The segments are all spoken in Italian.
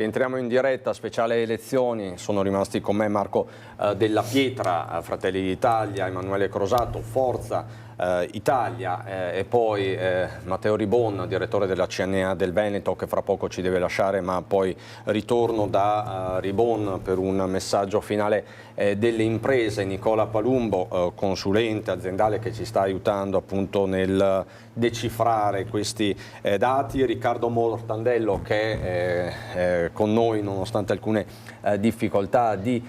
Entriamo in diretta, speciale elezioni, sono rimasti con me Marco Della Pietra, Fratelli d'Italia, Emanuele Crosato, Forza Italia e poi Matteo Ribon, direttore della CNA del Veneto, che fra poco ci deve lasciare, ma poi ritorno da Ribon per un messaggio finale delle imprese. Nicola Palumbo, consulente aziendale che ci sta aiutando appunto nel decifrare questi dati, Riccardo Mortandello che è con noi nonostante alcune difficoltà di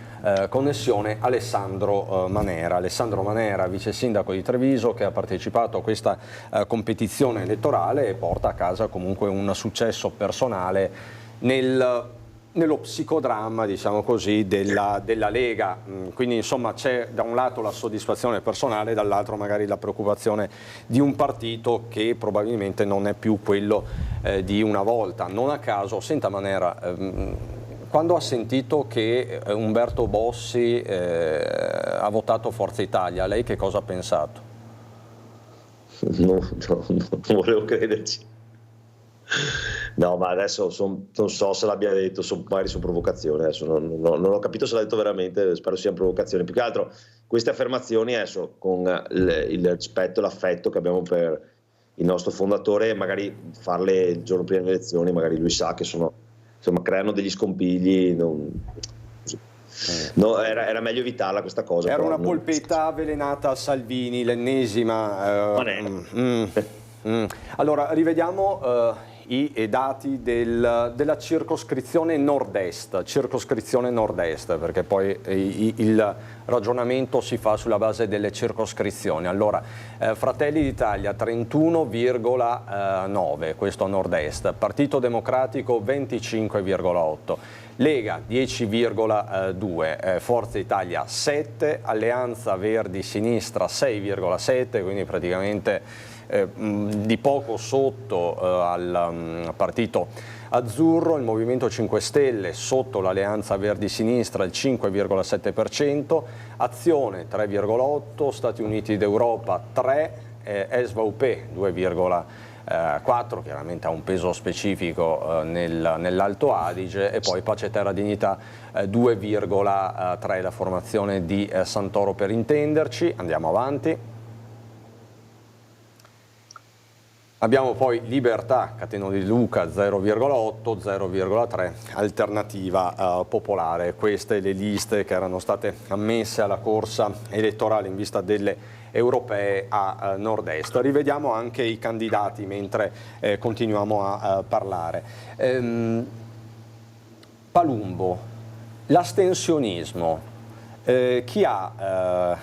connessione, Alessandro Manera, vice sindaco di Treviso, che ha partecipato a questa competizione elettorale e porta a casa comunque un successo personale nello psicodramma, diciamo così, della Lega. Quindi insomma c'è da un lato la soddisfazione personale, dall'altro magari la preoccupazione di un partito che probabilmente non è più quello di una volta. Non a caso, senta Manera, quando ha sentito che Umberto Bossi ha votato Forza Italia, lei che cosa ha pensato? Non volevo crederci. No, ma adesso non so se l'abbia detto, magari su provocazione, adesso non ho capito se l'ha detto veramente, spero sia provocazione. Più che altro queste affermazioni adesso, con il rispetto e l'affetto che abbiamo per il nostro fondatore, magari farle il giorno prima delle elezioni, magari lui sa che insomma, creano degli scompigli. No, era meglio evitarla questa cosa. Era una polpetta avvelenata a Salvini, l'ennesima. Allora, rivediamo i dati della circoscrizione nord-est, perché poi il ragionamento si fa sulla base delle circoscrizioni. Allora, Fratelli d'Italia 31,9, questo a nord-est, Partito Democratico 25,8, Lega 10,2, Forza Italia 7, Alleanza Verdi Sinistra 6,7, quindi praticamente di poco sotto al partito azzurro. Il Movimento 5 Stelle sotto l'Alleanza Verdi Sinistra il 5,7%, Azione 3,8%, Stati Uniti d'Europa 3%, SVP 2,4%, chiaramente ha un peso specifico nell'Alto Adige, e poi Pace Terra Dignità 2,3%, la formazione di Santoro per intenderci. Andiamo avanti. Abbiamo poi Libertà, Cateno di Luca 0,8, 0,3, Alternativa Popolare. Queste le liste che erano state ammesse alla corsa elettorale in vista delle europee a nord-est. Rivediamo anche i candidati mentre continuiamo a parlare. Palumbo, l'astensionismo, chi ha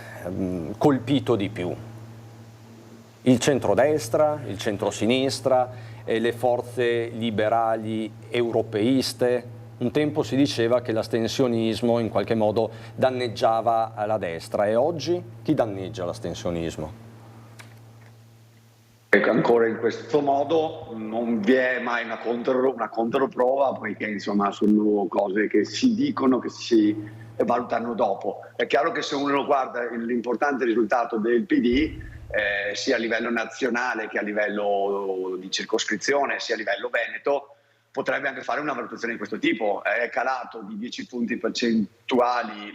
colpito di più? Il centrodestra, il centrosinistra, le forze liberali europeiste? Un tempo si diceva che l'astensionismo in qualche modo danneggiava la destra, e oggi chi danneggia l'astensionismo? Ancora in questo modo non vi è mai una controprova, poiché insomma sono cose che si dicono, che si valutano dopo. È chiaro che se uno guarda l'importante risultato del PD, sia a livello nazionale che a livello di circoscrizione, sia a livello veneto, potrebbe anche fare una valutazione di questo tipo. È calato di 10 punti percentuali,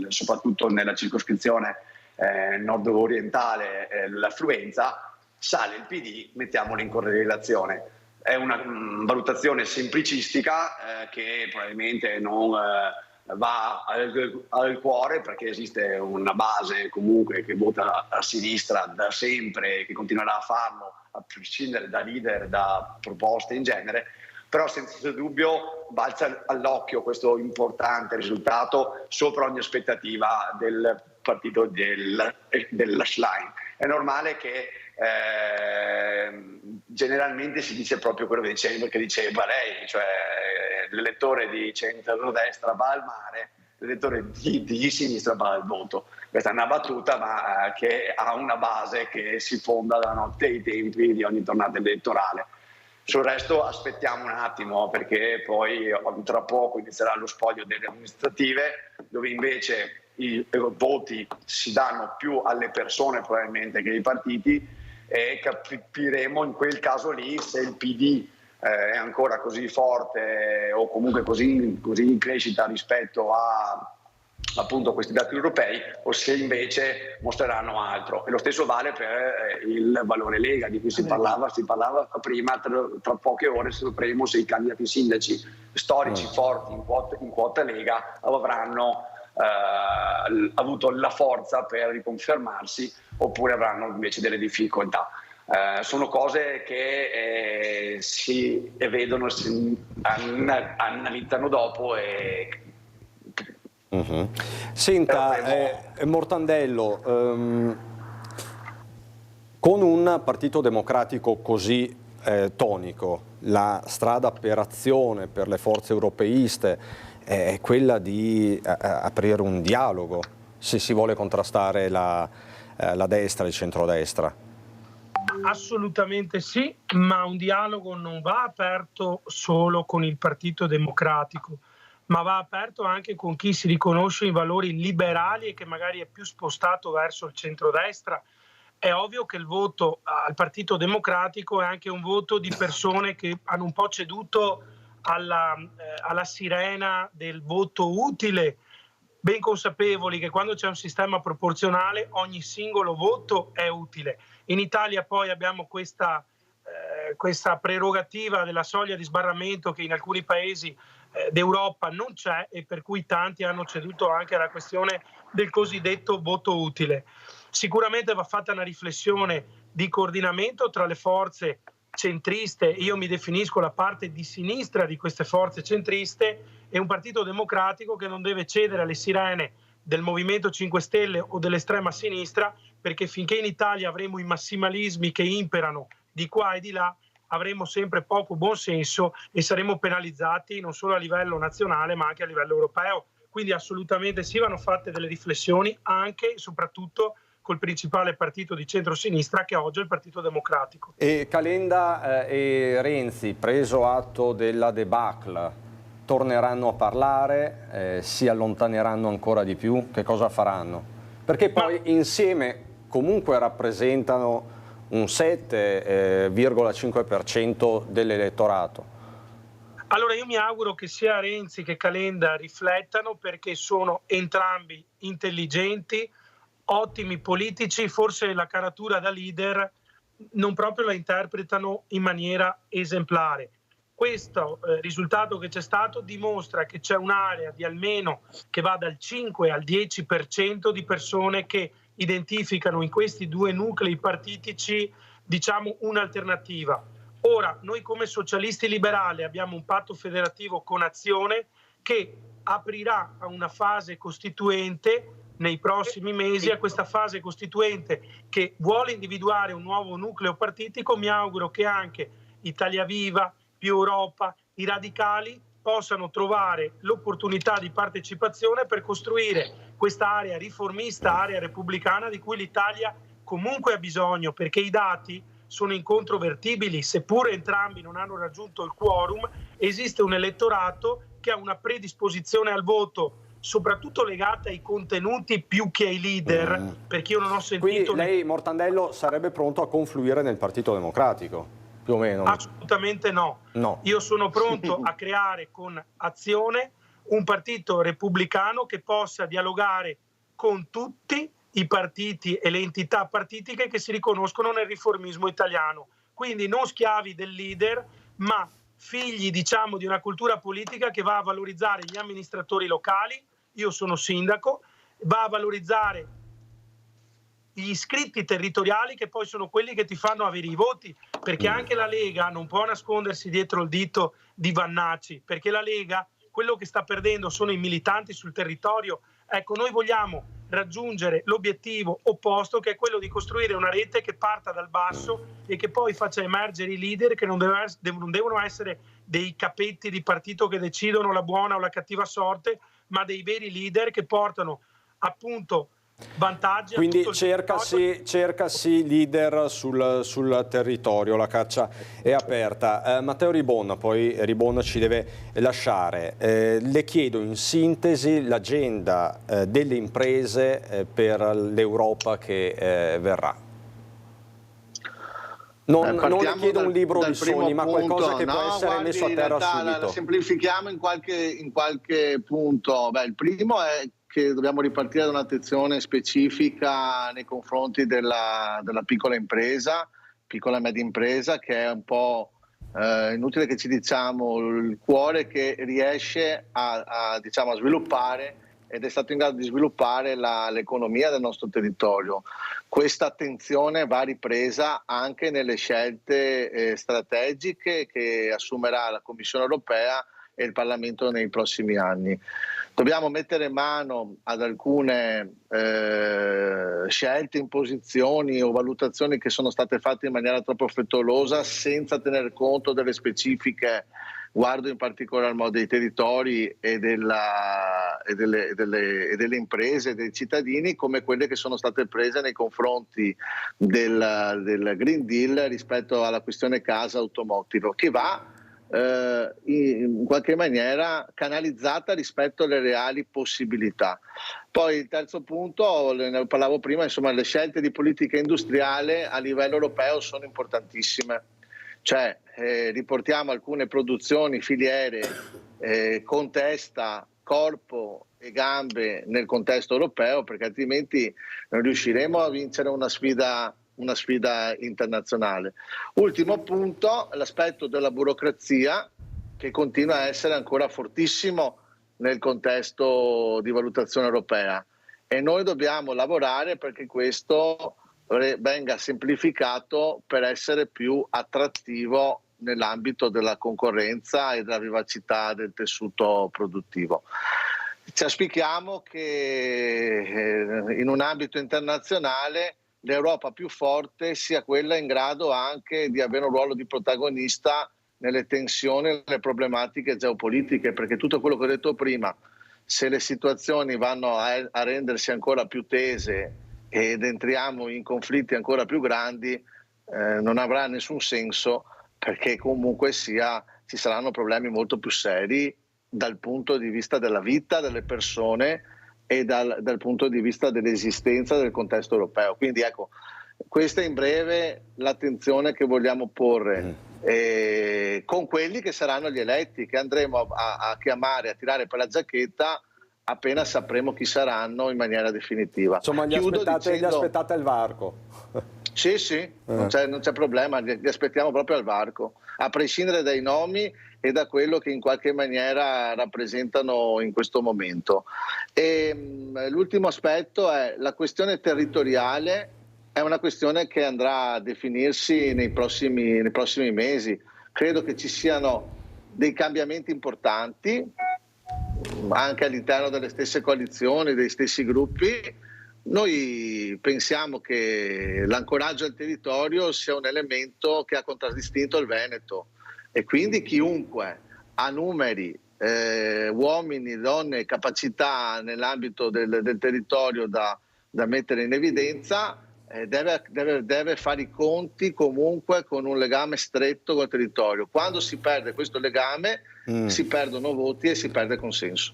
soprattutto nella circoscrizione nord-orientale, l'affluenza, sale il PD, mettiamolo in correlazione. È una valutazione semplicistica che probabilmente non va al cuore, perché esiste una base comunque che vota a sinistra da sempre e che continuerà a farlo a prescindere da leader, da proposte in genere, però senza dubbio balza all'occhio questo importante risultato sopra ogni aspettativa del partito della Schlein. È normale che generalmente si dice proprio quello che diceva lei, cioè l'elettore di centro-destra va al mare, l'elettore di sinistra va al voto. Questa è una battuta, ma che ha una base che si fonda dalla notte ai tempi di ogni tornata elettorale. Sul resto aspettiamo un attimo, perché poi tra poco inizierà lo spoglio delle amministrative, dove invece i voti si danno più alle persone probabilmente che ai partiti, e capiremo in quel caso lì se il PD è ancora così forte o comunque così in crescita rispetto a appunto questi dati europei, o se invece mostreranno altro. E lo stesso vale per il valore Lega di cui si parlava prima. Tra poche ore sapremo se i candidati sindaci storici forti in quota Lega avranno avuto la forza per riconfermarsi oppure avranno invece delle difficoltà. Sono cose che si vedono, si analizzano dopo e Senta, Mortandello, con un partito democratico così tonico, la strada per azione per le forze europeiste è quella di aprire un dialogo se si vuole contrastare la destra e il centrodestra. Assolutamente sì, ma un dialogo non va aperto solo con il Partito Democratico, ma va aperto anche con chi si riconosce in valori liberali e che magari è più spostato verso il centrodestra. È ovvio che il voto al Partito Democratico è anche un voto di persone che hanno un po' ceduto alla sirena del voto utile, ben consapevoli che quando c'è un sistema proporzionale ogni singolo voto è utile. In Italia poi abbiamo questa prerogativa della soglia di sbarramento che in alcuni paesi d'Europa non c'è e per cui tanti hanno ceduto anche alla questione del cosiddetto voto utile. Sicuramente va fatta una riflessione di coordinamento tra le forze centriste, io mi definisco la parte di sinistra di queste forze centriste, e un Partito Democratico che non deve cedere alle sirene del Movimento 5 Stelle o dell'estrema sinistra, perché finché in Italia avremo i massimalismi che imperano di qua e di là, avremo sempre poco buonsenso e saremo penalizzati non solo a livello nazionale ma anche a livello europeo. Quindi assolutamente sì, vanno fatte delle riflessioni anche e soprattutto col principale partito di centrosinistra che oggi è il Partito Democratico. E Calenda e Renzi, preso atto della debacle, torneranno a parlare, si allontaneranno ancora di più? Che cosa faranno? Perché poi insieme comunque rappresentano un 7,5% dell'elettorato. Allora io mi auguro che sia Renzi che Calenda riflettano, perché sono entrambi intelligenti, ottimi politici, forse la caratura da leader non proprio la interpretano in maniera esemplare. Questo risultato che c'è stato dimostra che c'è un'area di almeno che va dal 5 al 10% di persone che identificano in questi due nuclei partitici, diciamo, un'alternativa. Ora, noi come socialisti liberali abbiamo un patto federativo con Azione che aprirà a una fase costituente nei prossimi mesi, a questa fase costituente che vuole individuare un nuovo nucleo partitico. Mi auguro che anche Italia Viva, Più Europa, i radicali possano trovare l'opportunità di partecipazione per costruire questa area riformista, area repubblicana di cui l'Italia comunque ha bisogno, perché i dati sono incontrovertibili. Seppure entrambi non hanno raggiunto il quorum, esiste un elettorato che ha una predisposizione al voto soprattutto legata ai contenuti più che ai leader, perché io non ho sentito... Quindi lei, Mortandello, sarebbe pronto a confluire nel Partito Democratico? Più o meno? Assolutamente no. Io sono pronto a creare con Azione un partito repubblicano che possa dialogare con tutti i partiti e le entità partitiche che si riconoscono nel riformismo italiano. Quindi non schiavi del leader, ma figli, diciamo, di una cultura politica che va a valorizzare gli amministratori locali. Io sono sindaco, va a valorizzare gli iscritti territoriali, che poi sono quelli che ti fanno avere i voti, perché anche la Lega non può nascondersi dietro il dito di Vannacci, perché la Lega quello che sta perdendo sono i militanti sul territorio. Ecco, noi vogliamo raggiungere l'obiettivo opposto, che è quello di costruire una rete che parta dal basso e che poi faccia emergere i leader, che non devono essere dei capetti di partito che decidono la buona o la cattiva sorte, ma dei veri leader che portano appunto vantaggi. Quindi cercasi leader sul territorio, la caccia è aperta. Matteo Ribon, poi Ribon ci deve lasciare. Le chiedo in sintesi l'agenda delle imprese per l'Europa che verrà. Non le chiedo un libro di sogni, ma qualcosa che può essere messo a terra subito. La semplifichiamo in qualche punto. Il primo è che dobbiamo ripartire da un'attenzione specifica nei confronti della piccola impresa, piccola e media impresa, che è un po' inutile che ci diciamo il cuore che riesce a sviluppare ed è stato in grado di sviluppare l'economia del nostro territorio. Questa attenzione va ripresa anche nelle scelte strategiche che assumerà la Commissione europea e il Parlamento nei prossimi anni. Dobbiamo mettere mano ad alcune scelte, imposizioni o valutazioni che sono state fatte in maniera troppo frettolosa senza tener conto delle specifiche. Guardo in particolar modo dei territori e delle imprese e dei cittadini, come quelle che sono state prese nei confronti del Green Deal rispetto alla questione casa automotive, che va in qualche maniera canalizzata rispetto alle reali possibilità. Poi il terzo punto, ne parlavo prima, le scelte di politica industriale a livello europeo sono importantissime. Cioè riportiamo alcune produzioni, filiere con testa, corpo e gambe nel contesto europeo, perché altrimenti non riusciremo a vincere una sfida internazionale. Ultimo punto, l'aspetto della burocrazia, che continua a essere ancora fortissimo nel contesto di valutazione europea, e noi dobbiamo lavorare perché questo venga semplificato per essere più attrattivo nell'ambito della concorrenza e della vivacità del tessuto produttivo. Ci auspichiamo che in un ambito internazionale l'Europa più forte sia quella in grado anche di avere un ruolo di protagonista nelle tensioni e nelle problematiche geopolitiche, perché tutto quello che ho detto prima, se le situazioni vanno a rendersi ancora più tese ed entriamo in conflitti ancora più grandi, non avrà nessun senso, perché comunque sia ci saranno problemi molto più seri dal punto di vista della vita delle persone e dal punto di vista dell'esistenza del contesto europeo. Quindi ecco, questa è in breve l'attenzione che vogliamo porre con quelli che saranno gli eletti, che andremo a chiamare, a tirare per la giacchetta appena sapremo chi saranno in maniera definitiva. Insomma, gli aspettate al varco. Sì, non c'è problema, li aspettiamo proprio al varco, a prescindere dai nomi e da quello che in qualche maniera rappresentano in questo momento. E l'ultimo aspetto è la questione territoriale, è una questione che andrà a definirsi nei prossimi mesi. Credo che ci siano dei cambiamenti importanti anche all'interno delle stesse coalizioni, dei stessi gruppi. Noi pensiamo che l'ancoraggio al territorio sia un elemento che ha contraddistinto il Veneto, e quindi chiunque ha numeri, uomini, donne, capacità nell'ambito del territorio da mettere in evidenza deve fare i conti comunque con un legame stretto col territorio. Quando si perde questo legame si perdono voti e si perde consenso.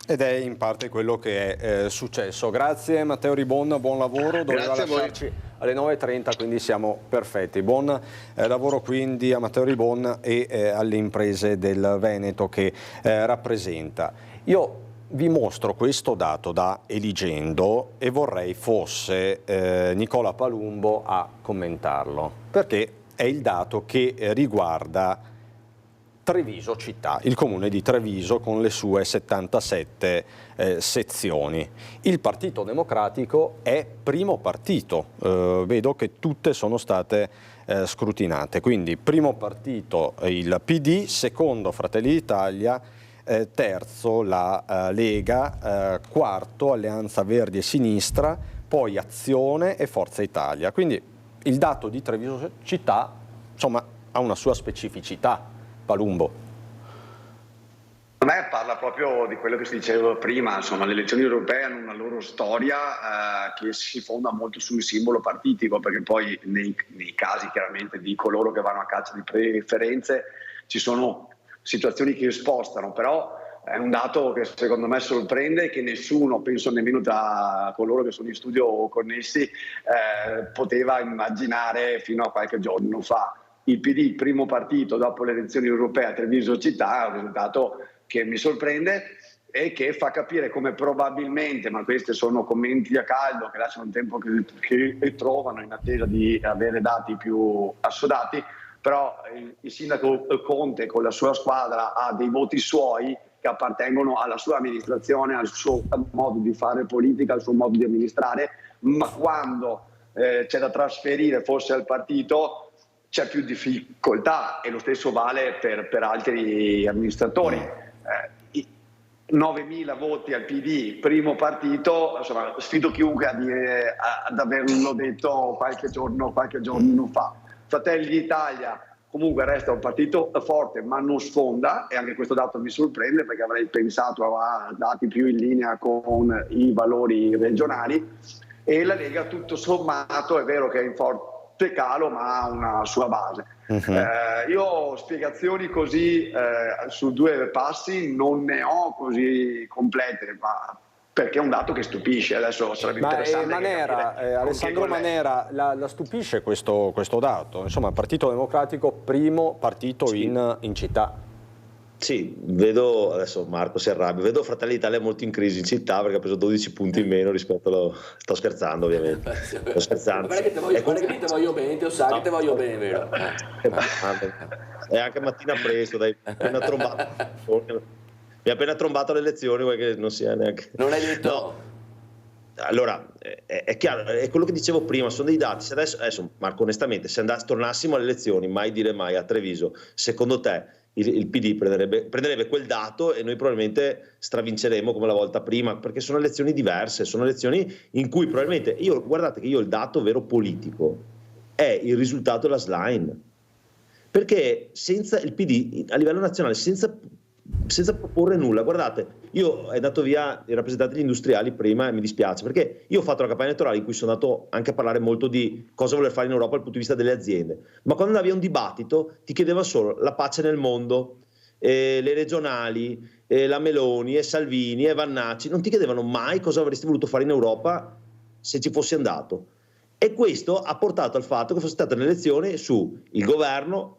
Ed è in parte quello che è successo. Grazie Matteo Ribon, buon lavoro. Doveva lasciarci alle 9:30, quindi siamo perfetti. Buon lavoro quindi a Matteo Ribon e alle imprese del Veneto che rappresenta. Io vi mostro questo dato da Eligendo e vorrei fosse Nicola Palumbo a commentarlo, perché è il dato che riguarda Treviso città, il comune di Treviso con le sue 77 sezioni. Il Partito Democratico è primo partito, vedo che tutte sono state scrutinate, quindi primo partito il PD, secondo Fratelli d'Italia, terzo la Lega, quarto Alleanza Verdi e Sinistra, poi Azione e Forza Italia. Quindi il dato di Treviso città, insomma, ha una sua specificità. Palumbo. A me parla proprio di quello che si diceva prima, insomma, le elezioni europee hanno una loro storia che si fonda molto sul simbolo partitico, perché poi nei casi chiaramente di coloro che vanno a caccia di preferenze ci sono situazioni che spostano, però è un dato che secondo me sorprende e che nessuno, penso nemmeno tra coloro che sono in studio o connessi, poteva immaginare fino a qualche giorno fa. Il PD, primo partito dopo le elezioni europee a Treviso città, è un risultato che mi sorprende e che fa capire come probabilmente, ma questi sono commenti a caldo che lasciano un tempo che trovano in attesa di avere dati più assodati, però il sindaco Conte con la sua squadra ha dei voti suoi che appartengono alla sua amministrazione, al suo modo di fare politica, al suo modo di amministrare, ma quando c'è da trasferire forse al partito c'è più difficoltà, e lo stesso vale per altri amministratori. 9.000 voti al PD, primo partito, insomma, sfido chiunque ad averlo detto qualche giorno fa. Fratelli d'Italia comunque resta un partito forte ma non sfonda, e anche questo dato mi sorprende perché avrei pensato a dati più in linea con i valori regionali, e la Lega tutto sommato è vero che è in forte calo ma ha una sua base. Io spiegazioni così su due passi non ne ho così complete, ma perché è un dato che stupisce. Adesso sarebbe interessante Alessandro Manera, la stupisce questo dato? Insomma, Partito Democratico, primo partito in città. Sì, vedo, adesso Marco si arrabbia, vedo Fratelli d'Italia molto in crisi in città perché ha preso 12 punti in meno rispetto sto scherzando ovviamente, sto scherzando. Guarda che te voglio bene, te lo sai che te voglio bene, vero? È anche mattina presto, dai, appena trombato. Mi ha appena trombato alle elezioni, vuoi che non sia neanche... Non hai detto... No. Allora, è chiaro, è quello che dicevo prima, sono dei dati. Se adesso Marco, onestamente, se tornassimo alle elezioni, mai dire mai, a Treviso, secondo te il PD prenderebbe quel dato e noi probabilmente stravinceremo come la volta prima, perché sono elezioni diverse, sono elezioni in cui probabilmente, guardate che io il dato vero politico è il risultato della slime, perché senza il PD a livello nazionale, senza proporre nulla, guardate, io è andato via i rappresentanti degli industriali prima e mi dispiace perché io ho fatto una campagna elettorale in cui sono andato anche a parlare molto di cosa voler fare in Europa dal punto di vista delle aziende, ma quando andavi a un dibattito ti chiedeva solo la pace nel mondo, le regionali, la Meloni e Salvini e Vannacci, non ti chiedevano mai cosa avresti voluto fare in Europa se ci fossi andato, e questo ha portato al fatto che fosse stata un'elezione su il governo,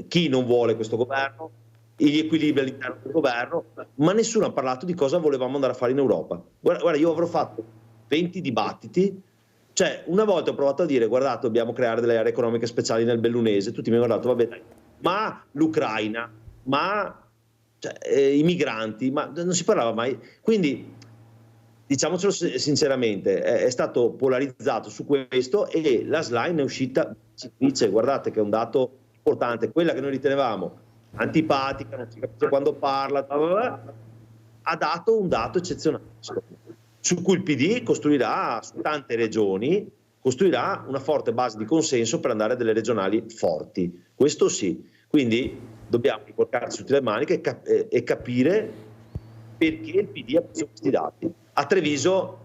chi non vuole questo governo, gli equilibri all'interno del governo, ma nessuno ha parlato di cosa volevamo andare a fare in Europa. Guarda, io avrò fatto 20 dibattiti, cioè una volta ho provato a dire guardate, dobbiamo creare delle aree economiche speciali nel Bellunese, tutti mi hanno guardato, va bene, ma l'Ucraina, ma i migranti, ma non si parlava mai, quindi diciamocelo sinceramente, è stato polarizzato su questo e la slime è uscita, ci dice guardate che è un dato importante, quella che noi ritenevamo antipatica, non si capisce quando parla, ha dato un dato eccezionale su cui il PD costruirà su tante regioni, costruirà una forte base di consenso per andare a delle regionali forti, questo sì, quindi dobbiamo riportarci tutte le maniche e capire perché il PD ha preso questi dati. A Treviso,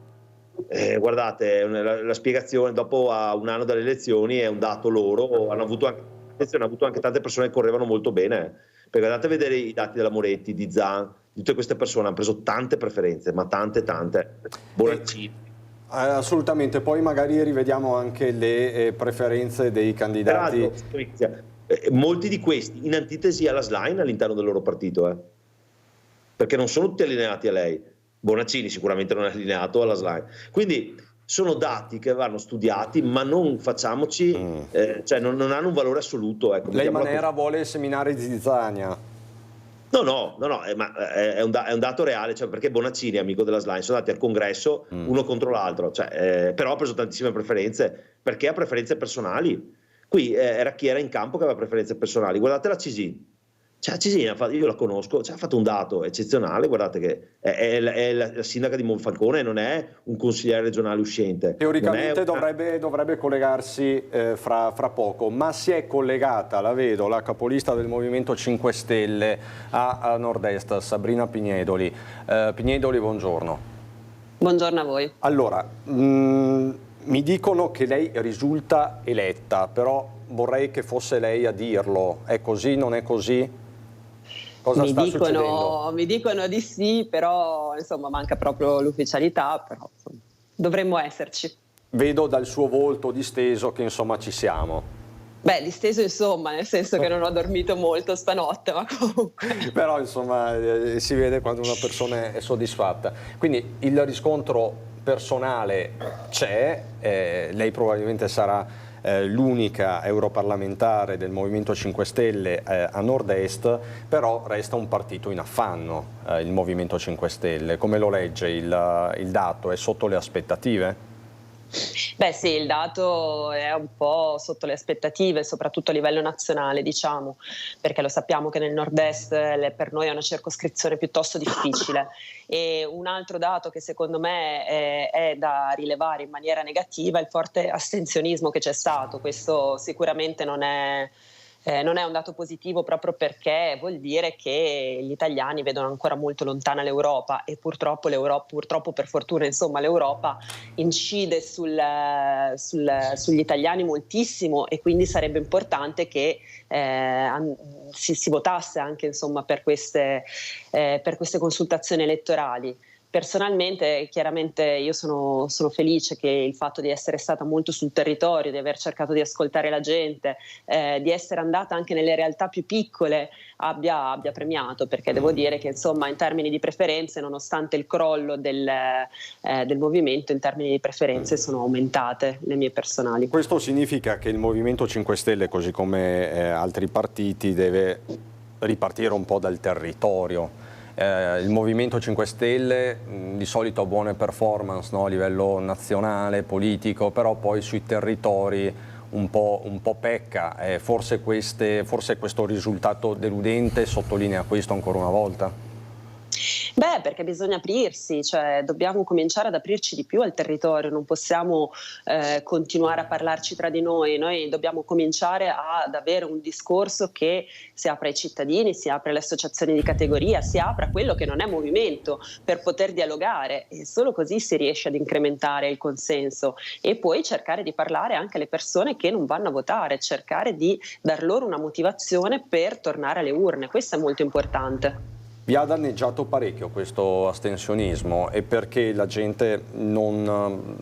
guardate, la spiegazione dopo a un anno dalle elezioni è un dato loro, hanno avuto anche tante persone che correvano molto bene, perché andate a vedere i dati della Moretti, di Zan, di tutte queste persone hanno preso tante preferenze, ma tante, Bonaccini. Assolutamente, poi magari rivediamo anche le preferenze dei candidati. Molti di questi in antitesi alla slime all'interno del loro partito, perché non sono tutti allineati a lei. Bonaccini sicuramente non è allineato alla slime, quindi sono dati che vanno studiati, ma non facciamoci, cioè non hanno un valore assoluto. Ecco, lei Manera vuole seminare zizzania? No, ma è un dato reale, cioè perché Bonaccini, amico della slime, sono andati al congresso uno contro l'altro, però ha preso tantissime preferenze, perché ha preferenze personali. Qui era chi era in campo che aveva preferenze personali. Guardate la Cisini. Cisini, io la conosco, ha fatto un dato eccezionale, guardate che è la sindaca di Monfalcone, non è un consigliere regionale uscente. Teoricamente dovrebbe collegarsi fra poco, ma si è collegata, la vedo, la capolista del Movimento 5 Stelle a Nord-Est, Sabrina Pignedoli. Pignedoli, buongiorno. Buongiorno a voi. Allora, mi dicono che lei risulta eletta, però vorrei che fosse lei a dirlo. È così, non è così? Cosa sta succedendo? Mi dicono di sì, però insomma manca proprio l'ufficialità, però insomma, dovremmo esserci. Vedo dal suo volto disteso che insomma ci siamo. Beh, disteso insomma, nel senso che non ho dormito molto stanotte, ma comunque. Però insomma si vede quando una persona è soddisfatta. Quindi il riscontro personale c'è, lei probabilmente sarà l'unica europarlamentare del Movimento 5 Stelle a nord-est, però resta un partito in affanno, il Movimento 5 Stelle. Come lo legge il dato? È sotto le aspettative? Beh sì, il dato è un po' sotto le aspettative, soprattutto a livello nazionale, diciamo, perché lo sappiamo che nel nord-est per noi è una circoscrizione piuttosto difficile. E un altro dato che secondo me è da rilevare in maniera negativa è il forte astensionismo che c'è stato. Questo sicuramente non è un dato positivo, proprio perché vuol dire che gli italiani vedono ancora molto lontana l'Europa, e purtroppo per fortuna insomma l'Europa incide sugli italiani moltissimo, e quindi sarebbe importante che si votasse anche insomma per queste consultazioni elettorali. Personalmente, chiaramente io sono felice che il fatto di essere stata molto sul territorio, di aver cercato di ascoltare la gente, di essere andata anche nelle realtà più piccole abbia premiato, perché devo dire che insomma in termini di preferenze, nonostante il crollo del movimento, in termini di preferenze sono aumentate le mie personali. Questo significa che il Movimento 5 Stelle, così come altri partiti, deve ripartire un po' dal territorio. Il Movimento 5 Stelle di solito ha buone performance, no, a livello nazionale, politico, però poi sui territori un po' pecca. Forse questo risultato deludente sottolinea questo ancora una volta? Beh, perché bisogna aprirsi, cioè dobbiamo cominciare ad aprirci di più al territorio, non possiamo continuare a parlarci tra di noi dobbiamo cominciare ad avere un discorso che si apra ai cittadini, si apre alle associazioni di categoria, si apre a quello che non è movimento, per poter dialogare, e solo così si riesce ad incrementare il consenso, e poi cercare di parlare anche alle persone che non vanno a votare, cercare di dar loro una motivazione per tornare alle urne. Questo è molto importante. Vi ha danneggiato parecchio questo astensionismo, e perché la gente non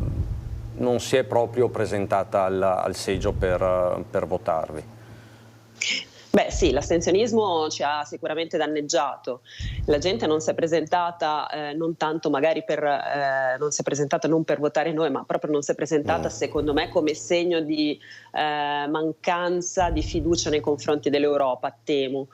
si è proprio presentata al seggio per votarvi? Beh sì, l'astensionismo ci ha sicuramente danneggiato. La gente non si è presentata non tanto magari non si è presentata non per votare noi, ma proprio non si è presentata secondo me come segno di mancanza di fiducia nei confronti dell'Europa, temo.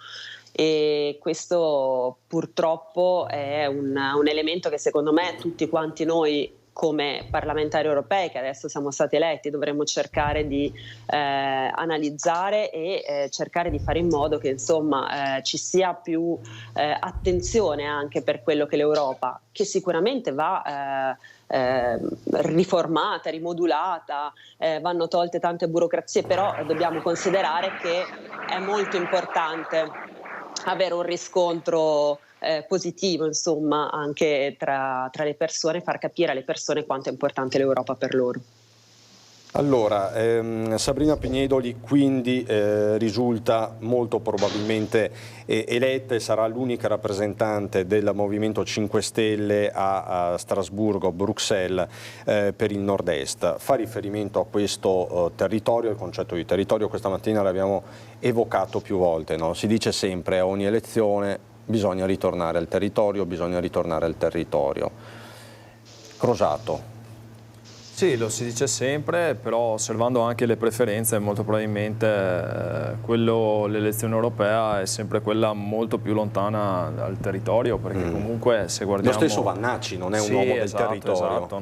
E questo purtroppo è un elemento che secondo me tutti quanti noi come parlamentari europei, che adesso siamo stati eletti, dovremmo cercare di analizzare e cercare di fare in modo che insomma ci sia più attenzione anche per quello che l'Europa, che sicuramente va riformata, rimodulata, vanno tolte tante burocrazie, però dobbiamo considerare che è molto importante avere un riscontro positivo, insomma, anche tra le persone, far capire alle persone quanto è importante l'Europa per loro. Allora, Sabrina Pignedoli quindi risulta molto probabilmente eletta e sarà l'unica rappresentante del Movimento 5 Stelle a Strasburgo, Bruxelles, per il nord-est. Fa riferimento a questo territorio, il concetto di territorio questa mattina l'abbiamo evocato più volte, no? Si dice sempre a ogni elezione bisogna ritornare al territorio, bisogna ritornare al territorio. Crosato. Sì, lo si dice sempre, però osservando anche le preferenze molto probabilmente l'elezione europea è sempre quella molto più lontana dal territorio, perché comunque se guardiamo... Lo stesso Vannacci non è un uomo del territorio. Esatto,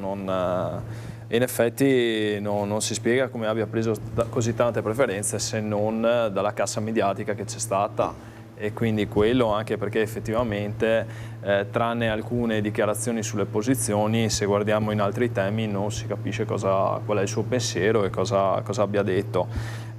in effetti non si spiega come abbia preso così tante preferenze se non dalla cassa mediatica che c'è stata. E quindi quello anche perché effettivamente, tranne alcune dichiarazioni sulle posizioni, se guardiamo in altri temi non si capisce qual è il suo pensiero e cosa abbia detto.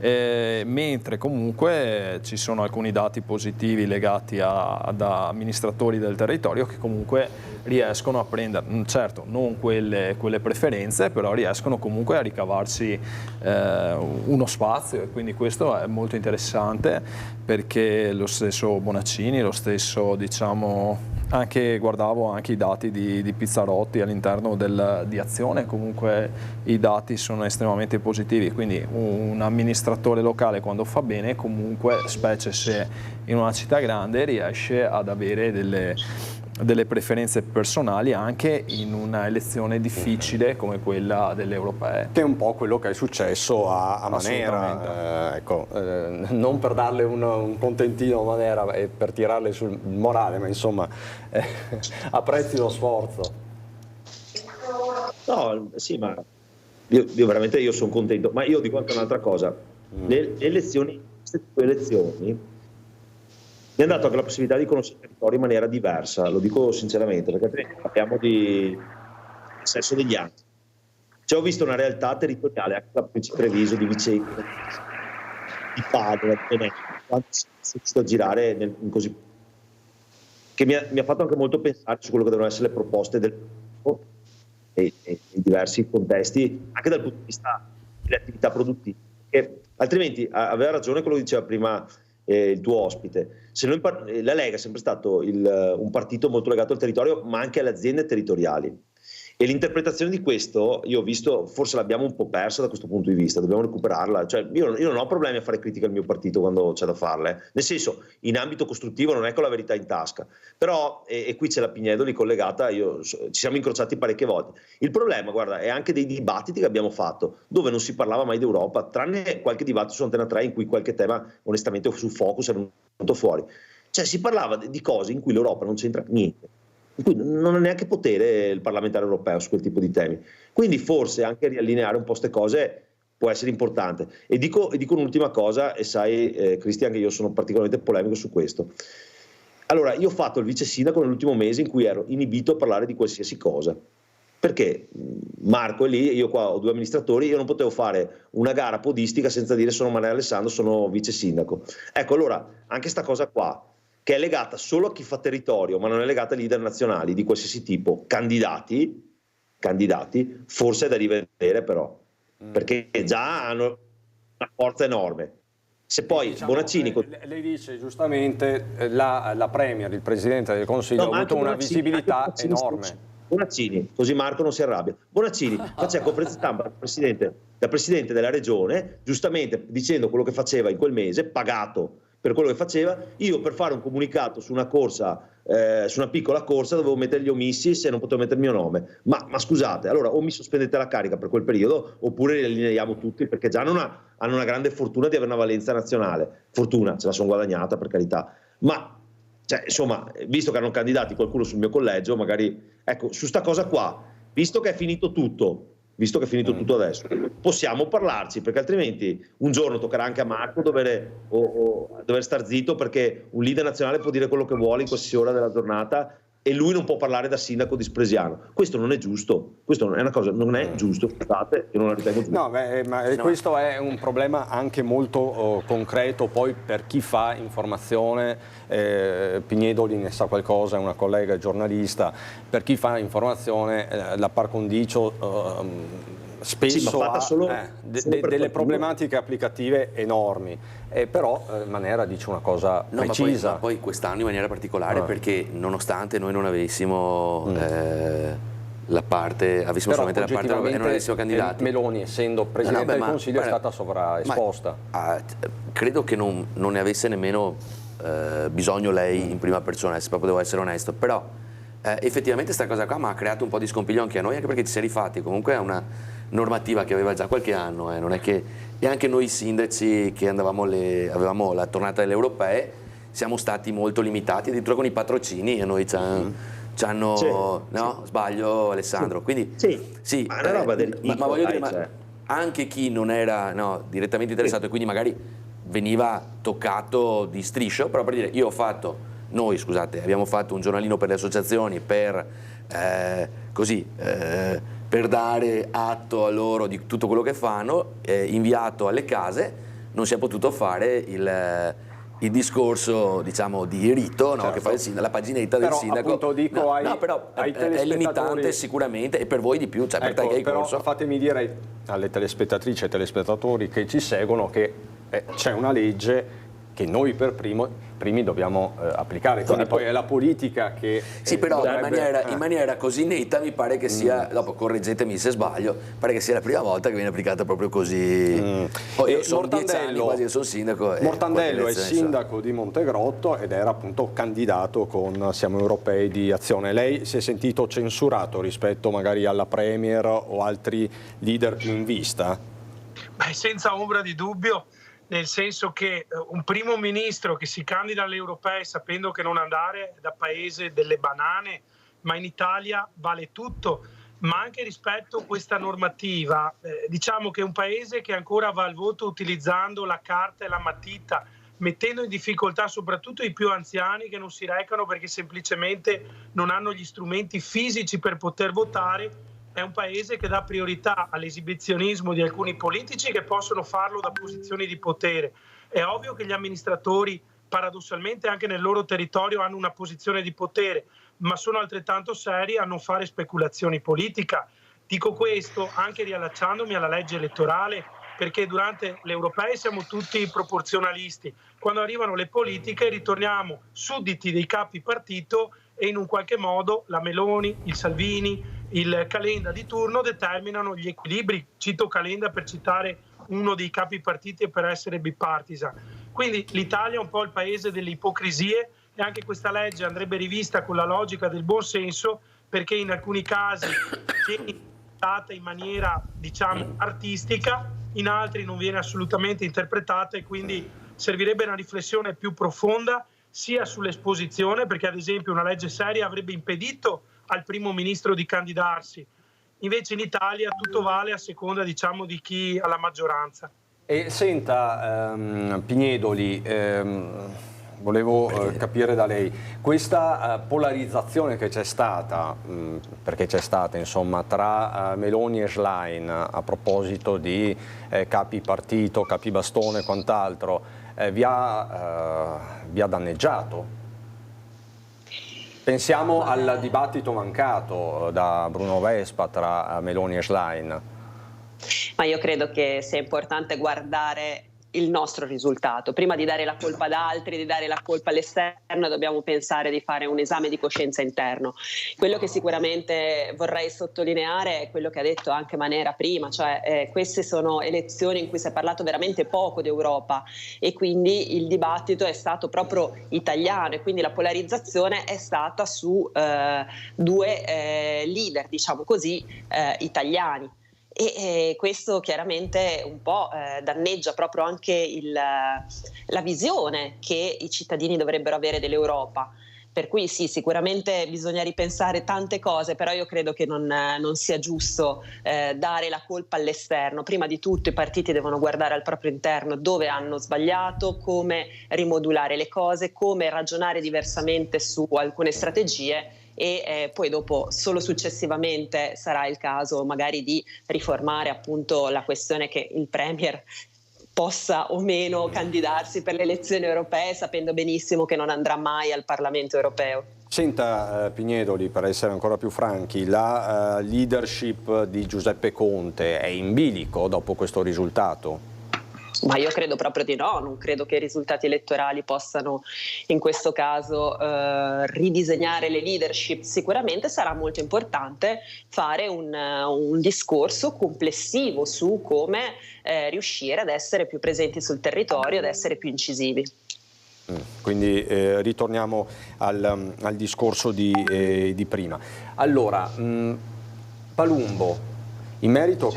mentre comunque ci sono alcuni dati positivi legati ad amministratori del territorio che comunque riescono a prendere, certo non quelle preferenze, però riescono comunque a ricavarsi uno spazio, e quindi questo è molto interessante, perché lo stesso Bonaccini, lo stesso anche guardavo anche i dati di Pizzarotti all'interno di Azione, comunque i dati sono estremamente positivi, quindi un amministratore locale quando fa bene comunque, specie se in una città grande, riesce ad avere delle preferenze personali anche in una elezione difficile come quella delle europee. Che è un po' quello che è successo a Manera, non per darle un contentino a Manera e per tirarle sul morale, ma insomma apprezzi lo sforzo. No, sì, ma io veramente sono contento, ma io dico anche un'altra cosa. Queste due elezioni mi hanno dato anche la possibilità di conoscere il territorio in maniera diversa, lo dico sinceramente, perché parliamo di sesso degli anni. Cioè, ho visto una realtà territoriale anche da Treviso, di Vicenza, di Padova, di Venezia, quando sono riuscito a girare in così, che mi ha fatto anche molto pensare su quello che devono essere le proposte del e diversi contesti, anche dal punto di vista delle attività produttive. Perché altrimenti aveva ragione quello che diceva prima il tuo ospite. La Lega è sempre stato un partito molto legato al territorio, ma anche alle aziende territoriali. E l'interpretazione di questo, io ho visto, forse l'abbiamo un po' persa da questo punto di vista, dobbiamo recuperarla. Cioè, io non ho problemi a fare critiche al mio partito quando c'è da farle, nel senso, in ambito costruttivo non è con la verità in tasca, però, e qui c'è la Pignedoli collegata, ci siamo incrociati parecchie volte. Il problema, guarda, è anche dei dibattiti che abbiamo fatto, dove non si parlava mai d'Europa, tranne qualche dibattito su Antena 3 in cui qualche tema, onestamente, su Focus è venuto fuori. Cioè, si parlava di cose in cui l'Europa non c'entra niente, in cui non ha neanche potere il parlamentare europeo su quel tipo di temi. Quindi forse anche riallineare un po' queste cose può essere importante. E dico un'ultima cosa, e sai, Cristian, che io sono particolarmente polemico su questo. Allora, io ho fatto il vice sindaco nell'ultimo mese in cui ero inibito a parlare di qualsiasi cosa. Perché Marco è lì, io qua ho due amministratori, io non potevo fare una gara podistica senza dire sono Maria Alessandro, sono vice sindaco. Ecco, allora, anche sta cosa qua, che è legata solo a chi fa territorio, ma non è legata ai leader nazionali di qualsiasi tipo, candidati, forse è da rivedere però, perché già hanno una forza enorme. Se poi Bonaccini... lei dice giustamente la Premier, il Presidente del Consiglio, ha avuto una visibilità enorme. Bonaccini, così Marco non si arrabbia. Bonaccini faceva conferenza stampa da Presidente della Regione, giustamente dicendo quello che faceva in quel mese, pagato per quello che faceva. Io per fare un comunicato su una corsa, su una piccola corsa, dovevo mettere gli omissi se non potevo mettere il mio nome. Ma scusate, allora o mi sospendete la carica per quel periodo oppure li allineiamo tutti, perché già hanno una grande fortuna di avere una valenza nazionale. Fortuna, ce la sono guadagnata, per carità. Ma cioè, insomma, visto che hanno candidati qualcuno sul mio collegio, magari, ecco, su sta cosa qua, visto che è finito tutto adesso, possiamo parlarci, perché altrimenti un giorno toccherà anche a Marco dover star zitto, perché un leader nazionale può dire quello che vuole in qualsiasi ora della giornata e lui non può parlare da sindaco di Spresiano. Questo non è giusto, questo è una cosa, non è giusto, scusate, io non la ritengo giusta. No, ma questo è un problema anche molto concreto poi per chi fa informazione, Pignedoli ne sa qualcosa, è una collega giornalista, per chi fa informazione la par condicio spesso ha delle problematiche applicative enormi, però Manera dice una cosa precisa. Ma poi quest'anno in maniera particolare, perché nonostante noi non avessimo avessimo solamente la parte e non avessimo candidati, Meloni, essendo Presidente del Consiglio, è stata sovraesposta. Credo che non ne avesse nemmeno bisogno lei in prima persona, se proprio devo essere onesto, però effettivamente questa cosa qua mi ha creato un po' di scompiglio anche a noi, anche perché ci si è rifatti comunque a una normativa che aveva già qualche anno, non è che, e anche noi sindaci che avevamo la tornata delle europee siamo stati molto limitati, addirittura con i patrocini, e noi ci hanno no? Sbaglio Alessandro? Quindi sì, ma voglio dire, anche chi non era direttamente interessato e quindi magari veniva toccato di striscio, però per dire, abbiamo fatto un giornalino per le associazioni per per dare atto a loro di tutto quello che fanno, inviato alle case, non si è potuto fare il discorso, diciamo, di rito, no? Certo. Che fa il sindaco, la paginetta del Però, sindaco. appunto, dico però ai è limitante sicuramente, e per voi di più, cioè per te che hai però corso. fatemi dire alle telespettatrici e telespettatori che ci seguono che c'è una legge che noi per primi dobbiamo applicare, quindi poi è la politica che sì, però dovrebbe... in maniera così netta mi pare che sia, dopo correggetemi se sbaglio, pare che sia la prima volta che viene applicata proprio così. Poi io sono 10 anni quasi che sono sindaco. Mortandello è sindaco di Montegrotto ed era appunto candidato con Siamo Europei di Azione. Lei si è sentito censurato rispetto magari alla Premier o altri leader più in vista? Beh, senza ombra di dubbio, nel senso che un primo ministro che si candida alle europee sapendo che non andare da paese delle banane, ma in Italia vale tutto, ma anche rispetto a questa normativa, diciamo che un paese che ancora va al voto utilizzando la carta e la matita, mettendo in difficoltà soprattutto i più anziani che non si recano perché semplicemente non hanno gli strumenti fisici per poter votare, è un paese che dà priorità all'esibizionismo di alcuni politici che possono farlo da posizioni di potere. È ovvio che gli amministratori paradossalmente anche nel loro territorio hanno una posizione di potere, ma sono altrettanto seri a non fare speculazioni politica. Dico questo anche riallacciandomi alla legge elettorale, perché durante le europee siamo tutti proporzionalisti. Quando arrivano le politiche ritorniamo sudditi dei capi partito e in un qualche modo la Meloni, il Salvini, il Calenda di turno determinano gli equilibri. Cito Calenda per citare uno dei capi partiti e per essere bipartisan. Quindi l'Italia è un po' il paese delle ipocrisie e anche questa legge andrebbe rivista con la logica del buon senso, perché in alcuni casi viene interpretata in maniera, diciamo, artistica, in altri non viene assolutamente interpretata e quindi servirebbe una riflessione più profonda sia sull'esposizione, perché ad esempio una legge seria avrebbe impedito al primo ministro di candidarsi. Invece in Italia tutto vale a seconda, diciamo, di chi ha la maggioranza. E senta, Pignedoli, volevo capire da lei, questa polarizzazione che c'è stata, perché c'è stata insomma, tra Meloni e Schlein a proposito di capi partito, capi bastone e quant'altro, vi ha danneggiato? Pensiamo al dibattito mancato da Bruno Vespa tra Meloni e Schlein. Ma io credo che sia importante guardare il nostro risultato. Prima di dare la colpa ad altri, di dare la colpa all'esterno, dobbiamo pensare di fare un esame di coscienza interno. Quello che sicuramente vorrei sottolineare è quello che ha detto anche Manera prima, cioè queste sono elezioni in cui si è parlato veramente poco d'Europa e quindi il dibattito è stato proprio italiano e quindi la polarizzazione è stata su due leader, diciamo così, italiani. E questo chiaramente un po' danneggia proprio anche la visione che i cittadini dovrebbero avere dell'Europa. Per cui sì, sicuramente bisogna ripensare tante cose, però io credo che non sia giusto dare la colpa all'esterno. Prima di tutto i partiti devono guardare al proprio interno dove hanno sbagliato, come rimodulare le cose, come ragionare diversamente su alcune strategie e poi dopo solo successivamente sarà il caso magari di riformare appunto la questione che il Premier possa o meno candidarsi per le elezioni europee sapendo benissimo che non andrà mai al Parlamento europeo. Senta Pignedoli, per essere ancora più franchi, la leadership di Giuseppe Conte è in bilico dopo questo risultato? Ma io credo proprio di no, non credo che i risultati elettorali possano in questo caso ridisegnare le leadership. Sicuramente sarà molto importante fare un discorso complessivo su come riuscire ad essere più presenti sul territorio, ad essere più incisivi. Quindi ritorniamo al discorso di prima. Allora, Palumbo, in merito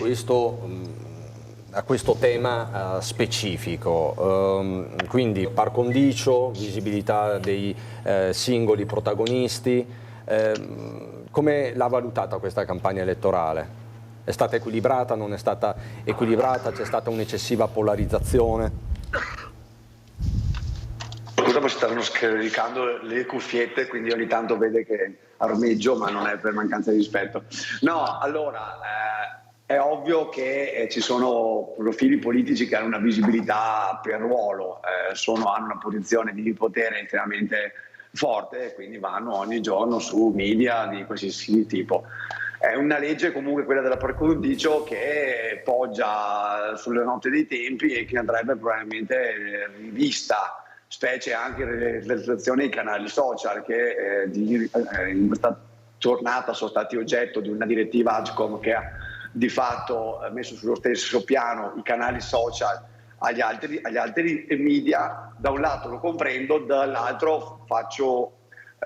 a questo tema specifico, quindi par condicio, visibilità dei singoli protagonisti, come l'ha valutata questa campagna elettorale? È stata equilibrata, non è stata equilibrata, c'è stata un'eccessiva polarizzazione? Scusa, ma si stavano scaricando le cuffiette, quindi ogni tanto vede che armeggio, ma non è per mancanza di rispetto. No, allora, È ovvio che ci sono profili politici che hanno una visibilità per ruolo, hanno una posizione di potere estremamente forte e quindi vanno ogni giorno su media di qualsiasi tipo. È una legge comunque, quella della par condicio, che poggia sulle note dei tempi e che andrebbe probabilmente rivista, specie anche in relazione ai canali social che in questa giornata sono stati oggetto di una direttiva Agcom che ha di fatto messo sullo stesso piano i canali social agli altri media. Da un lato lo comprendo, dall'altro faccio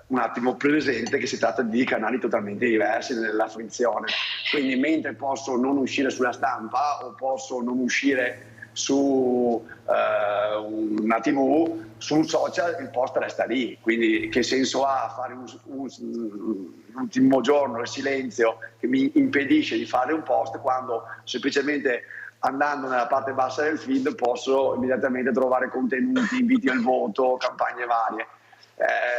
un attimo presente che si tratta di canali totalmente diversi nella fruizione, quindi mentre posso non uscire sulla stampa o posso non uscire su una TV, sul social il post resta lì, quindi che senso ha fare l'ultimo giorno il silenzio che mi impedisce di fare un post, quando semplicemente andando nella parte bassa del feed posso immediatamente trovare contenuti, inviti al voto, campagne varie.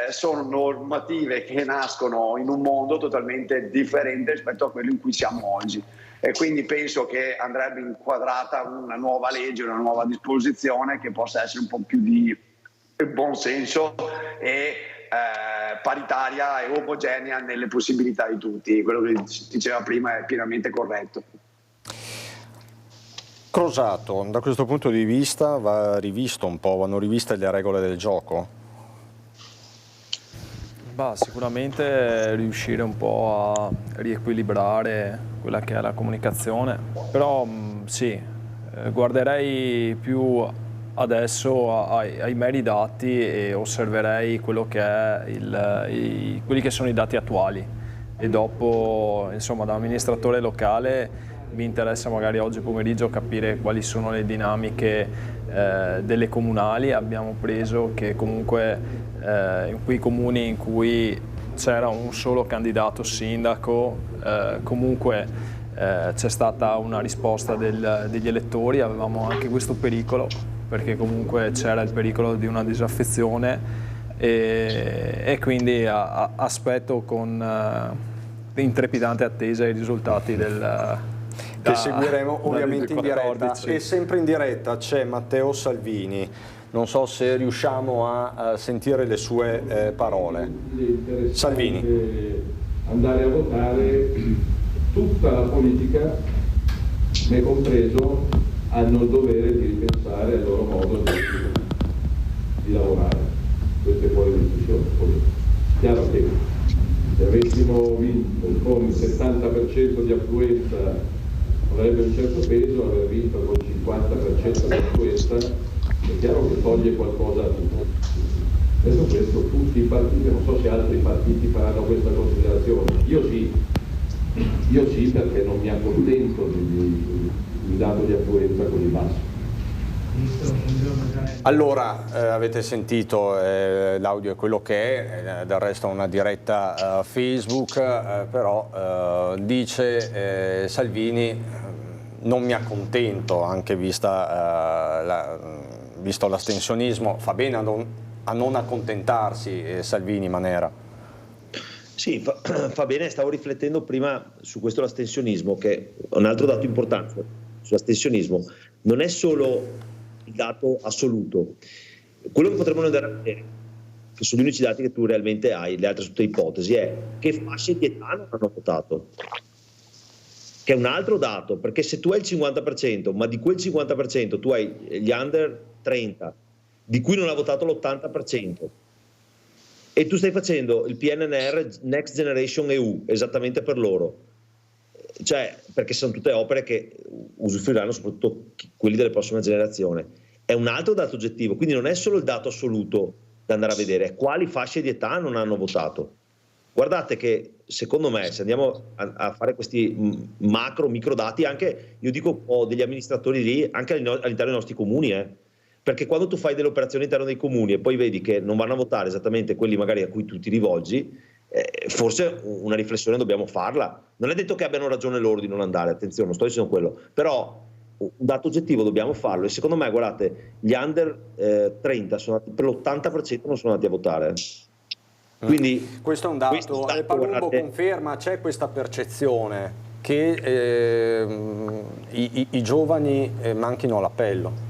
Sono normative che nascono in un mondo totalmente differente rispetto a quello in cui siamo oggi, e quindi penso che andrebbe inquadrata una nuova legge, una nuova disposizione che possa essere un po' più di buon senso e paritaria e omogenea nelle possibilità di tutti. Quello che si diceva prima è pienamente corretto. Crosato, da questo punto di vista vanno riviste le regole del gioco? Sicuramente riuscire un po' a riequilibrare quella che è la comunicazione, però sì, guarderei più adesso ai meri dati e osserverei quello che è quelli che sono i dati attuali, e dopo, insomma, da amministratore locale mi interessa magari oggi pomeriggio capire quali sono le dinamiche delle comunali. Abbiamo preso che comunque in quei comuni in cui c'era un solo candidato sindaco, comunque c'è stata una risposta degli elettori. Avevamo anche questo pericolo, perché comunque c'era il pericolo di una disaffezione, e quindi aspetto con intrepidante attesa i risultati che seguiremo ovviamente in diretta. E sempre in diretta c'è Matteo Salvini. Non so se riusciamo a sentire le sue parole. Salvini. Andare a votare, tutta la politica, me compreso, hanno il dovere di ripensare al loro modo di lavorare. Questa è poi una discussione politica. Chiaro che se avessimo vinto con il 70% di affluenza avrebbe un certo peso, aver vinto con il 50% di affluenza è chiaro che toglie qualcosa a tutti. Detto questo, tutti i partiti, non so se altri partiti faranno questa considerazione, io sì, perché non mi accontento di dato di affluenza così basso. Allora, avete sentito, l'audio è quello che è, del resto è una diretta Facebook, però dice Salvini: non mi accontento, anche visto l'astensionismo. Fa bene a non accontentarsi, Salvini Manera. Sì, fa bene. Stavo riflettendo prima su questo l'astensionismo, che è un altro dato importante. Sull'astensionismo non è solo il dato assoluto, quello che potremmo andare a vedere, che sono gli unici dati che tu realmente hai, le altre sono tutte ipotesi, è che fasce di età non hanno votato, che è un altro dato, perché se tu hai il 50%, ma di quel 50% tu hai gli under 30, di cui non ha votato l'80%, e tu stai facendo il PNRR Next Generation EU esattamente per loro, cioè perché sono tutte opere che usufruiranno soprattutto quelli delle prossime generazioni, è un altro dato oggettivo, quindi non è solo il dato assoluto da andare a vedere, è quali fasce di età non hanno votato. Guardate che secondo me, se andiamo a fare questi micro dati, anche io dico ho degli amministratori lì anche all'interno dei nostri comuni, perché quando tu fai delle operazioni all'interno dei comuni e poi vedi che non vanno a votare esattamente quelli magari a cui tu ti rivolgi, forse una riflessione dobbiamo farla. Non è detto che abbiano ragione loro di non andare, attenzione, non sto dicendo quello, però un dato oggettivo dobbiamo farlo, e secondo me, guardate, gli under 30 sono andati, per l'80% non sono andati a votare. Quindi questo è un dato, Palumbo conferma, c'è questa percezione? che i giovani manchino all'appello.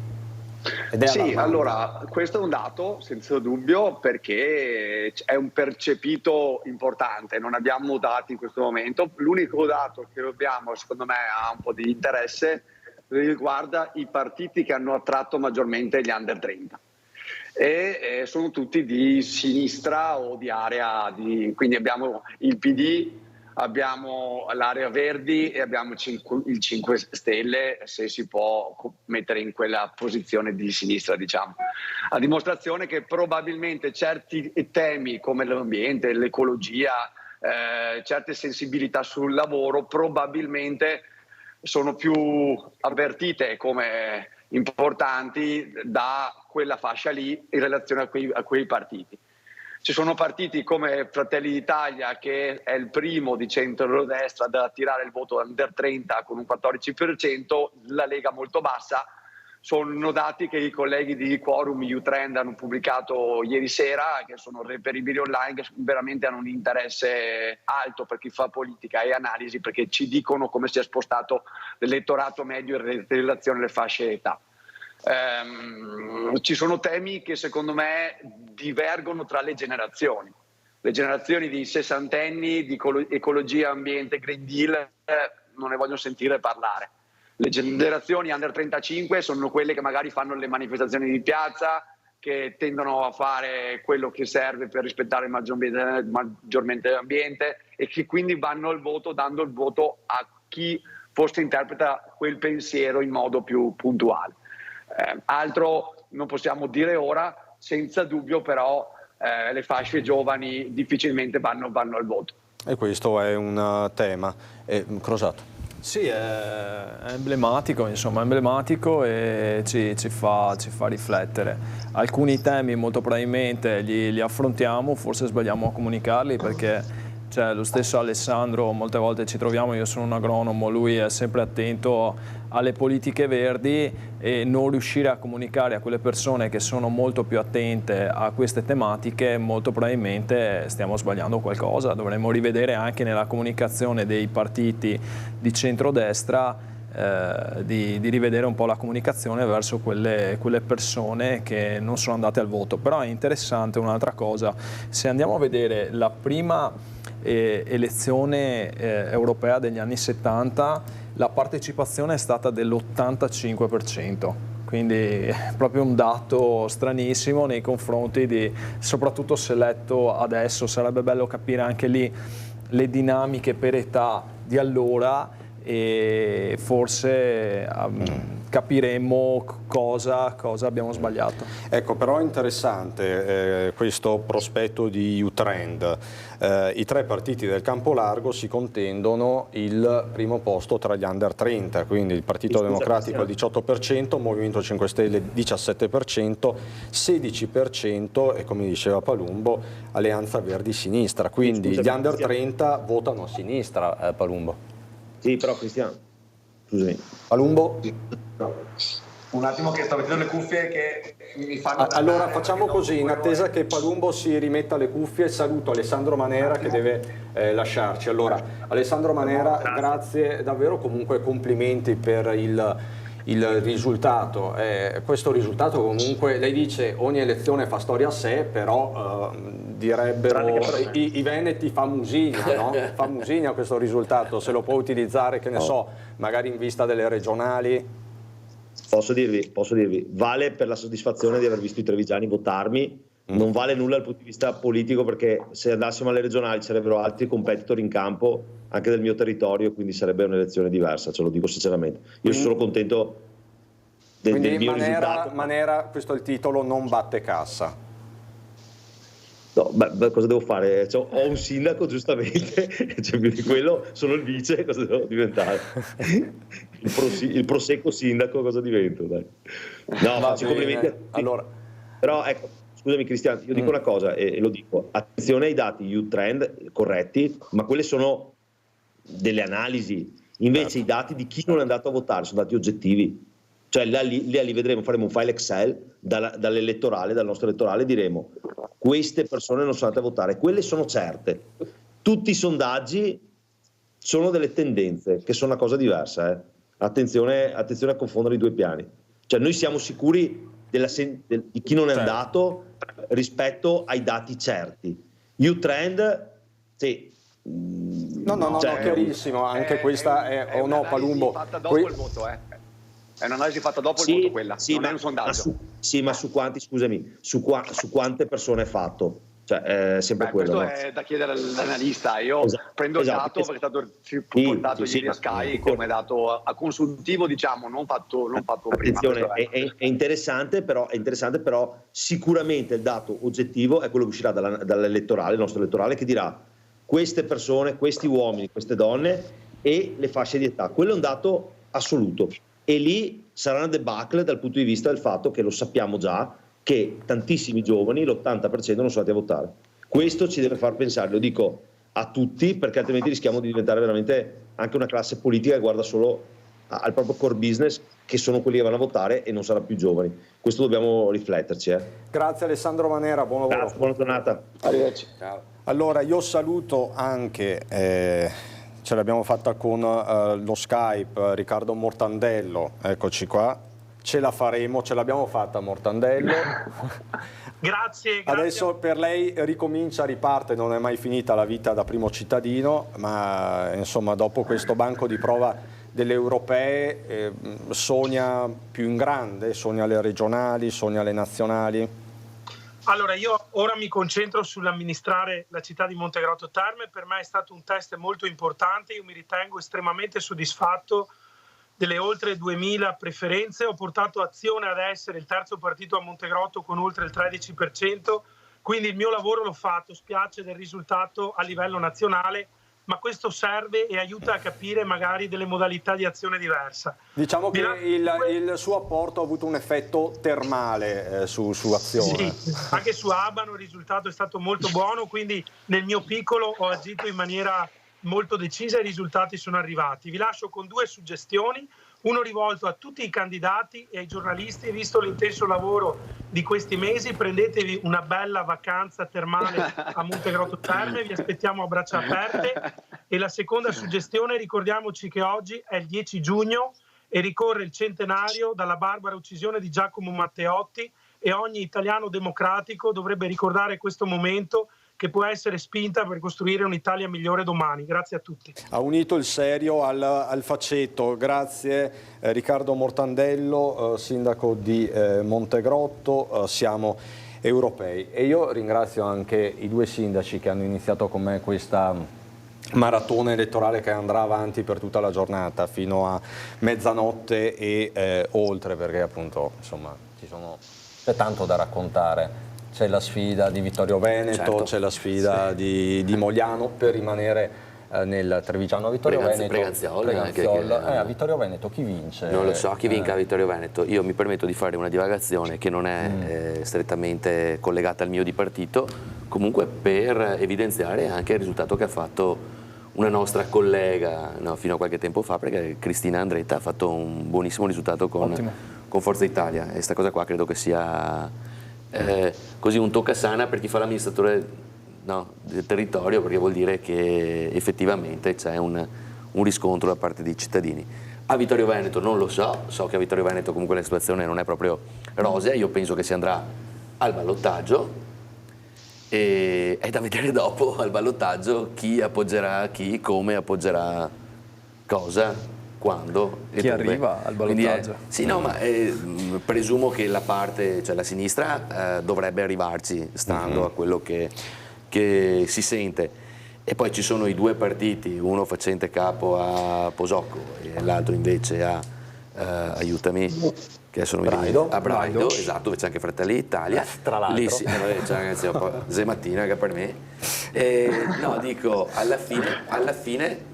Sì, allora questo è un dato senza dubbio, perché è un percepito importante, non abbiamo dati in questo momento. L'unico dato che abbiamo, secondo me ha un po' di interesse, riguarda i partiti che hanno attratto maggiormente gli under 30 e sono tutti di sinistra o di area quindi abbiamo il PD, abbiamo l'area Verdi e abbiamo il 5 Stelle, se si può mettere in quella posizione di sinistra, diciamo. A dimostrazione che probabilmente certi temi come l'ambiente, l'ecologia, certe sensibilità sul lavoro probabilmente sono più avvertite come importanti da quella fascia lì in relazione a quei partiti. Ci sono partiti come Fratelli d'Italia, che è il primo di centro-destra ad attirare il voto under 30 con un 14%, la Lega molto bassa. Sono dati che i colleghi di Quorum U-Trend hanno pubblicato ieri sera, che sono reperibili online, che veramente hanno un interesse alto per chi fa politica e analisi, perché ci dicono come si è spostato l'elettorato medio in relazione alle fasce d'età. Ci sono temi che secondo me divergono tra le generazioni di sessantenni, di ecologia, ambiente, Green Deal, non ne voglio sentire parlare. Le generazioni under 35 sono quelle che magari fanno le manifestazioni di piazza, che tendono a fare quello che serve per rispettare maggiormente l'ambiente e che quindi vanno al voto dando il voto a chi forse interpreta quel pensiero in modo più puntuale. Altro non possiamo dire ora, senza dubbio però le fasce giovani difficilmente vanno al voto. E questo è un tema. Crosato. Sì, è emblematico, insomma, e ci fa riflettere. Alcuni temi molto probabilmente li affrontiamo, forse sbagliamo a comunicarli, perché lo stesso Alessandro, molte volte ci troviamo, io sono un agronomo, lui è sempre attento alle politiche verdi, e non riuscire a comunicare a quelle persone che sono molto più attente a queste tematiche, molto probabilmente stiamo sbagliando qualcosa. Dovremmo rivedere anche nella comunicazione dei partiti di centrodestra, di rivedere un po' la comunicazione verso quelle persone che non sono andate al voto. Però è interessante un'altra cosa: se andiamo a vedere la prima elezione europea degli anni 70, la partecipazione è stata dell'85%, quindi è proprio un dato stranissimo nei confronti di, soprattutto se letto adesso, sarebbe bello capire anche lì le dinamiche per età di allora, e forse capiremo cosa abbiamo sbagliato. Ecco, però è interessante questo prospetto di U-Trend. I tre partiti del campo largo si contendono il primo posto tra gli under 30, quindi il Partito Democratico il 18%, Movimento 5 Stelle il 17%, 16% e, come diceva Palumbo, Alleanza Verdi Sinistra. Quindi gli under 30 votano a sinistra, Palumbo. Sì, però Cristiano, scusami. Palumbo? Un attimo che sto mettendo le cuffie che mi fanno... Allora facciamo così, in attesa che Palumbo si rimetta le cuffie, saluto Alessandro Manera che deve lasciarci. Allora, Alessandro Manera, grazie davvero, comunque complimenti per il risultato. Questo risultato comunque, lei dice ogni elezione fa storia a sé, però direbbero i veneti fa Musigna, no? Fa Musigna questo risultato, se lo può utilizzare, che ne so, magari in vista delle regionali. Posso dirvi, vale per la soddisfazione di aver visto i trevigiani votarmi, non vale nulla dal punto di vista politico, perché se andassimo alle regionali ci sarebbero altri competitor in campo anche del mio territorio, quindi sarebbe un'elezione diversa, ce lo dico sinceramente. Io sono contento del mio risultato. Manera, questo è il titolo, non batte cassa. No, cosa devo fare? Ho un sindaco, giustamente, più di quello sono il vice, cosa devo diventare? Il prosecco sindaco, cosa divento? Dai. No, faccio complimenti a tutti. Allora. Però ecco, scusami Cristiano, io dico una cosa e lo dico: attenzione ai dati U-Trend corretti, ma quelle sono delle analisi. Invece i dati di chi non è andato a votare sono dati oggettivi. Cioè li vedremo, faremo un file Excel dall'elettorale, dal nostro elettorale, diremo queste persone non sono andate a votare, quelle sono certe. Tutti i sondaggi sono delle tendenze, che sono una cosa diversa. Attenzione a confondere i due piani. Cioè noi siamo sicuri di chi non è andato rispetto ai dati certi. Youth Trend, sì. No, chiarissimo, anche questa è o no, Palumbo. Fatta dopo il voto, È un'analisi fatta dopo il voto quella, non è un sondaggio. Ma su quanti, scusami, su quante persone è fatto? Cioè, è sempre quello. Questo è da chiedere all'analista. Io prendo il dato perché è stato portato ieri a Sky come dato a consultivo, diciamo, non fatto attenzione, prima. È interessante, però sicuramente il dato oggettivo è quello che uscirà dall'elettorale, il nostro elettorale, che dirà queste persone, questi uomini, queste donne e le fasce di età. Quello è un dato assoluto. E lì sarà una debacle dal punto di vista del fatto che lo sappiamo già, che tantissimi giovani, l'80%, non sono andati a votare. Questo ci deve far pensare, lo dico a tutti, perché altrimenti rischiamo di diventare veramente anche una classe politica che guarda solo al proprio core business, che sono quelli che vanno a votare e non saranno più giovani. Questo dobbiamo rifletterci. Grazie Alessandro Manera, buon lavoro. Grazie, buona giornata. Arrivederci. Ciao. Allora io saluto anche, ce l'abbiamo fatta con lo Skype, Riccardo Mortandello, eccoci qua. Ce la faremo, ce l'abbiamo fatta Mortandello. Grazie. Adesso per lei ricomincia, riparte, non è mai finita la vita da primo cittadino, ma insomma dopo questo banco di prova delle europee sogna più in grande, sogna le regionali, sogna le nazionali? Allora io ora mi concentro sull'amministrare la città di Montegrotto Terme. Per me è stato un test molto importante, io mi ritengo estremamente soddisfatto delle oltre 2000 preferenze. Ho portato Azione ad essere il terzo partito a Montegrotto con oltre il 13%, quindi il mio lavoro l'ho fatto, spiace del risultato a livello nazionale, ma questo serve e aiuta a capire magari delle modalità di azione diversa. Diciamo che il suo apporto ha avuto un effetto termale su Azione. Sì, anche su Abano il risultato è stato molto buono, quindi nel mio piccolo ho agito in maniera molto decisa e i risultati sono arrivati. Vi lascio con due suggestioni, uno rivolto a tutti i candidati e ai giornalisti. Visto l'intenso lavoro di questi mesi, prendetevi una bella vacanza termale a Montegrotto Terme, vi aspettiamo a braccia aperte. E la seconda suggestione, ricordiamoci che oggi è il 10 giugno e ricorre il centenario dalla barbara uccisione di Giacomo Matteotti, e ogni italiano democratico dovrebbe ricordare questo momento, che può essere spinta per costruire un'Italia migliore domani. Grazie a tutti. Ha unito il serio al faceto. Grazie Riccardo Mortandello, sindaco di Montegrotto. Siamo europei. E io ringrazio anche i due sindaci che hanno iniziato con me questa maratona elettorale che andrà avanti per tutta la giornata fino a mezzanotte e oltre, perché appunto insomma c'è tanto da raccontare. C'è la sfida di Vittorio Veneto, certo. C'è la sfida di Mogliano per rimanere nel Trevigiano. Vittorio Veneto, Preganziol. A Vittorio Veneto chi vince? Non lo so, chi vinca a Vittorio Veneto. Io mi permetto di fare una divagazione che non è strettamente collegata al mio di partito, comunque per evidenziare anche il risultato che ha fatto una nostra collega fino a qualche tempo fa, perché Cristina Andretta ha fatto un buonissimo risultato con Forza Italia, e questa cosa qua credo che sia così un toccasana per chi fa l'amministratore del territorio, perché vuol dire che effettivamente c'è un riscontro da parte dei cittadini. A Vittorio Veneto non lo so che a Vittorio Veneto comunque la situazione non è proprio rosea, io penso che si andrà al ballottaggio e è da vedere dopo al ballottaggio chi appoggerà chi, come appoggerà cosa, quando e chi dove. Arriva al ballottaggio. Sì, no, ma presumo che la parte, cioè la sinistra dovrebbe arrivarci, stando a quello che si sente. E poi ci sono i due partiti, uno facente capo a Posocco e l'altro invece a aiutami, che adesso non mi ricordo, a Braido, esatto, dove c'è anche Fratelli d'Italia. Tra l'altro. Lì sì, c'è ragazzi, un po' Zemattina che per me. No, dico, alla fine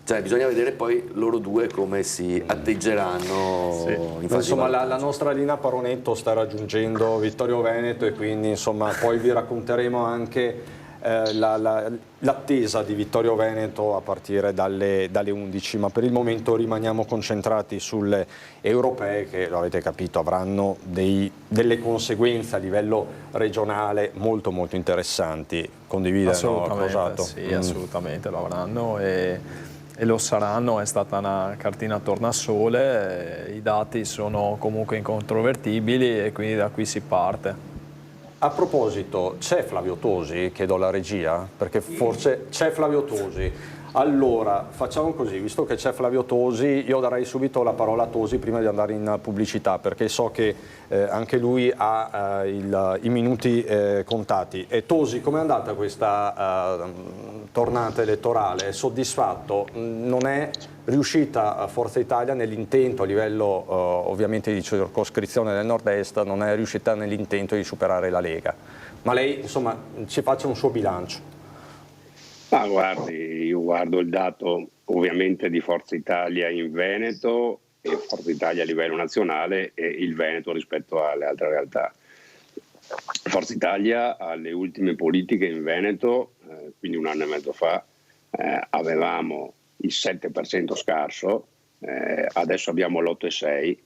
cioè bisogna vedere poi loro due come si atteggeranno. Sì. Insomma la nostra Lina Paronetto sta raggiungendo Vittorio Veneto e quindi insomma poi vi racconteremo anche l'attesa di Vittorio Veneto a partire dalle 11, ma per il momento rimaniamo concentrati sulle europee che, lo avete capito, avranno delle conseguenze a livello regionale molto molto interessanti. Condividono, Assolutamente, sì, assolutamente lo avranno. e lo saranno, è stata una cartina tornasole, i dati sono comunque incontrovertibili e quindi da qui si parte. A proposito, c'è Flavio Tosi? Chiedo alla regia, perché forse c'è Flavio Tosi. Allora, facciamo così, visto che c'è Flavio Tosi, io darei subito la parola a Tosi prima di andare in pubblicità, perché so che anche lui ha i minuti contati. E Tosi, com'è andata questa tornata elettorale? È soddisfatto? Non è riuscita Forza Italia nell'intento, a livello ovviamente di circoscrizione del nord-est, non è riuscita nell'intento di superare la Lega. Ma lei, insomma, ci faccia un suo bilancio. Ah, guardi, io guardo il dato ovviamente di Forza Italia in Veneto e Forza Italia a livello nazionale e il Veneto rispetto alle altre realtà. Forza Italia alle ultime politiche in Veneto, quindi un anno e mezzo fa, avevamo il 7% scarso, adesso abbiamo l'8,6%.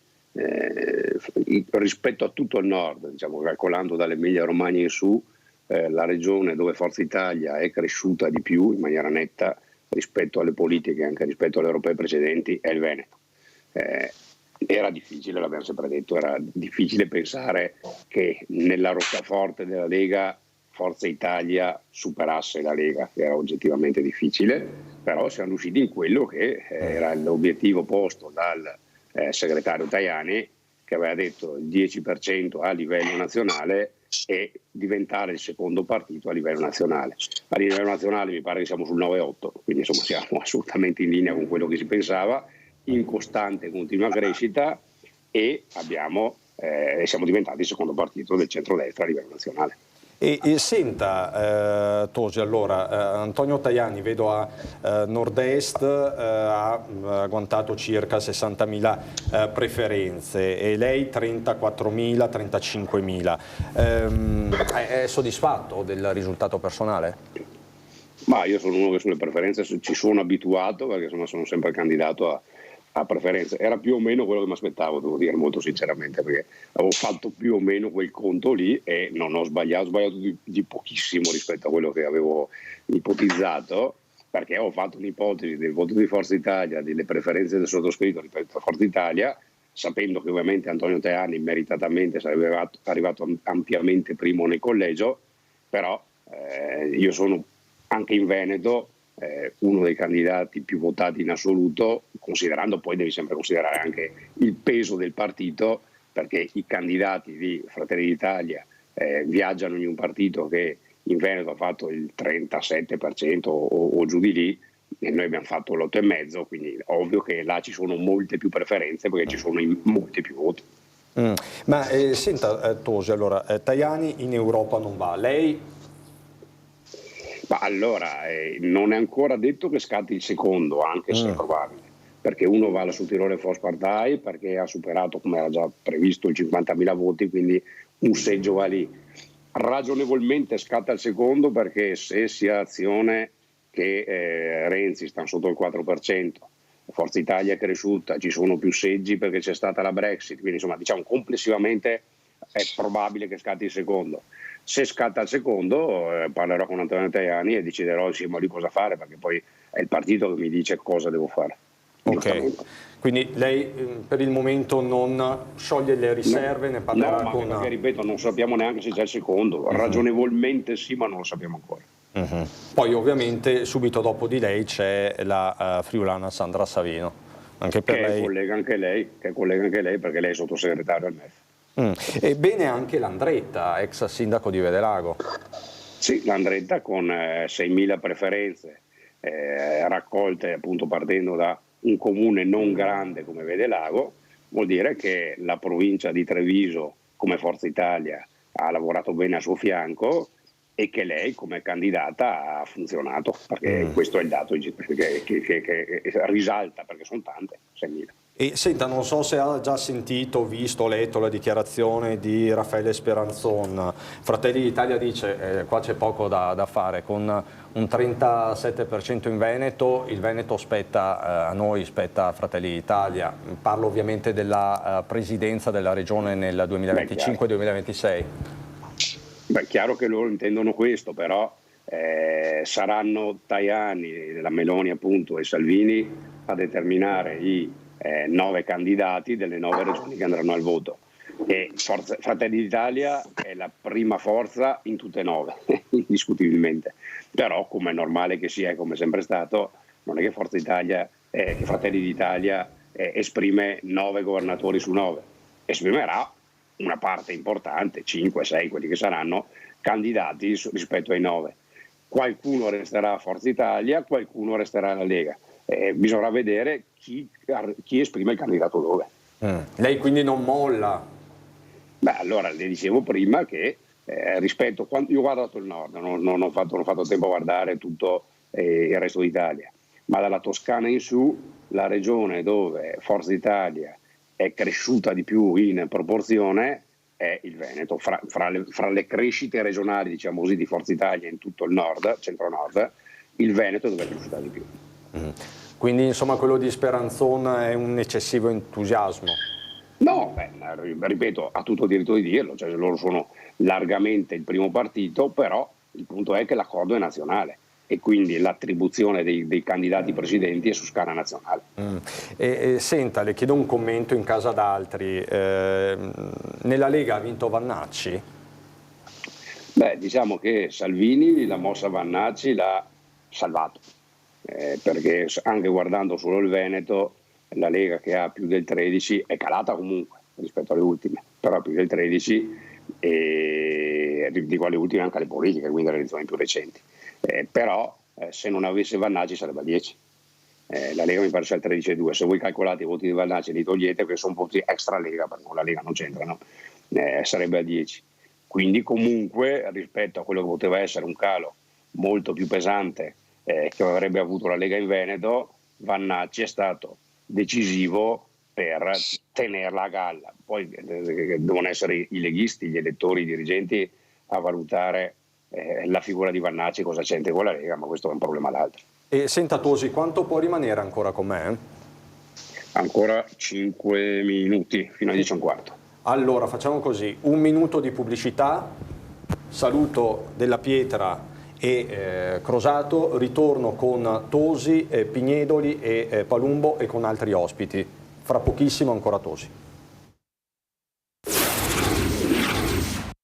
Rispetto a tutto il nord, diciamo, calcolando dall'Emilia Romagna in su, la regione dove Forza Italia è cresciuta di più in maniera netta rispetto alle politiche, anche rispetto alle europee precedenti, è il Veneto. Era difficile, l'abbiamo sempre detto, era difficile pensare che nella roccaforte della Lega Forza Italia superasse la Lega, era oggettivamente difficile, però siamo riusciti in quello che era l'obiettivo posto dal segretario Tajani, che aveva detto il 10% a livello nazionale e diventare il secondo partito a livello nazionale. A livello nazionale mi pare che siamo sul 9,8, quindi insomma siamo assolutamente in linea con quello che si pensava, in costante continua crescita e siamo diventati il secondo partito del centrodestra a livello nazionale. E senta Tosi, allora Antonio Tajani vedo a nord-est ha agguantato circa 60.000 preferenze e lei 34.000, 35.000. È soddisfatto del risultato personale? Ma io sono uno che sulle preferenze ci sono abituato, perché insomma sono sempre candidato a preferenze. Era più o meno quello che mi aspettavo, devo dire molto sinceramente, perché avevo fatto più o meno quel conto lì e non ho sbagliato di pochissimo rispetto a quello che avevo ipotizzato, perché ho fatto un'ipotesi del voto di Forza Italia, delle preferenze del sottoscritto rispetto a Forza Italia, sapendo che ovviamente Antonio Tajani meritatamente sarebbe arrivato ampiamente primo nel collegio, però io sono anche in Veneto uno dei candidati più votati in assoluto, considerando poi devi sempre considerare anche il peso del partito, perché i candidati di Fratelli d'Italia viaggiano in un partito che in Veneto ha fatto il 37% o giù di lì e noi abbiamo fatto l'8,5%, quindi ovvio che là ci sono molte più preferenze perché ci sono molti più voti. Ma senta Tosi, allora Tajani in Europa non va, lei? Ma allora, non è ancora detto che scatti il secondo, anche se è probabile, perché uno va alla Südtiroler Volkspartei perché ha superato, come era già previsto, i 50.000 voti, quindi un seggio va lì. Ragionevolmente scatta il secondo perché se sia Azione che Renzi stanno sotto il 4%, Forza Italia è cresciuta, ci sono più seggi perché c'è stata la Brexit, quindi insomma diciamo complessivamente è probabile che scatti il secondo. Se scatta il secondo parlerò con Antonio Tajani e deciderò insieme a lui cosa fare, perché poi è il partito che mi dice cosa devo fare. Ok, quindi lei per il momento non scioglie le riserve, ne parlerà con... perché ripeto non sappiamo neanche se c'è il secondo, ragionevolmente sì, ma non lo sappiamo ancora. Poi ovviamente subito dopo di lei c'è la friulana Sandra Savino, anche per lei... Che è collega anche lei perché lei è sottosegretario al MEF. E bene anche Landretta, ex sindaco di Vedelago. Sì, Landretta con 6.000 preferenze raccolte appunto partendo da un comune non grande come Vedelago, vuol dire che la provincia di Treviso come Forza Italia ha lavorato bene a suo fianco e che lei come candidata ha funzionato, perché questo è il dato che risalta, perché sono tante, 6.000. E senta, non so se ha già sentito, visto, letto la dichiarazione di Raffaele Speranzon. Fratelli d'Italia dice qua c'è poco da fare, con un 37% in Veneto, il Veneto spetta a noi, spetta a Fratelli d'Italia. Parlo ovviamente della presidenza della regione nel 2025-2026. Beh, chiaro che loro intendono questo, però saranno Tajani, la Meloni appunto e Salvini a determinare i 9 candidati delle 9 regioni che andranno al voto. E Fratelli d'Italia è la prima forza in tutte e 9, indiscutibilmente. Però, come è normale che sia e come è sempre stato, non è che Forza Italia, che Fratelli d'Italia esprime 9 governatori su 9, esprimerà una parte importante, 5, 6, quelli che saranno candidati rispetto ai 9. Qualcuno resterà a Forza Italia, qualcuno resterà alla Lega. Bisognerà vedere chi esprime il candidato dove. Lei quindi non molla? Beh, allora le dicevo prima che rispetto, io ho guardato il nord, non ho fatto tempo a guardare tutto il resto d'Italia, ma dalla Toscana in su, la regione dove Forza Italia è cresciuta di più in proporzione è il Veneto. Fra le crescite regionali, diciamo così, di Forza Italia in tutto il nord, centro-nord, il Veneto è dove è cresciuta di più. Quindi insomma quello di Speranzon è un eccessivo entusiasmo? No, ripeto, ha tutto il diritto di dirlo, cioè loro sono largamente il primo partito, però il punto è che l'accordo è nazionale e quindi l'attribuzione dei candidati presidenti è su scala nazionale. Senta, le chiedo un commento in casa d'altri. Nella Lega ha vinto Vannacci? Beh, diciamo che Salvini la mossa Vannacci l'ha salvato, perché anche guardando solo il Veneto, la Lega che ha più del 13 è calata comunque rispetto alle ultime, però più del 13 e dico alle ultime anche alle politiche, quindi alle elezioni più recenti. Però se non avesse Vannacci sarebbe a 10. La Lega mi pare sia al 13,2. Se voi calcolate i voti di Vannacci e li togliete, che sono voti extra Lega, perché con la Lega non c'entrano, sarebbe a 10. Quindi comunque rispetto a quello che poteva essere un calo molto più pesante che avrebbe avuto la Lega in Veneto, Vannacci è stato decisivo per tenerla a galla. Poi devono essere i leghisti, gli elettori, i dirigenti a valutare la figura di Vannacci, cosa c'entra con la Lega, ma questo è un problema d'altro. E senta Tosi, quanto può rimanere ancora con me? Ancora 5 minuti, fino alle 10:15. Allora facciamo così, 1 minuto di pubblicità, saluto Della Pietra e Crosato, ritorno con Tosi, Pignedoli e Palumbo e con altri ospiti. Fra pochissimo ancora Tosi.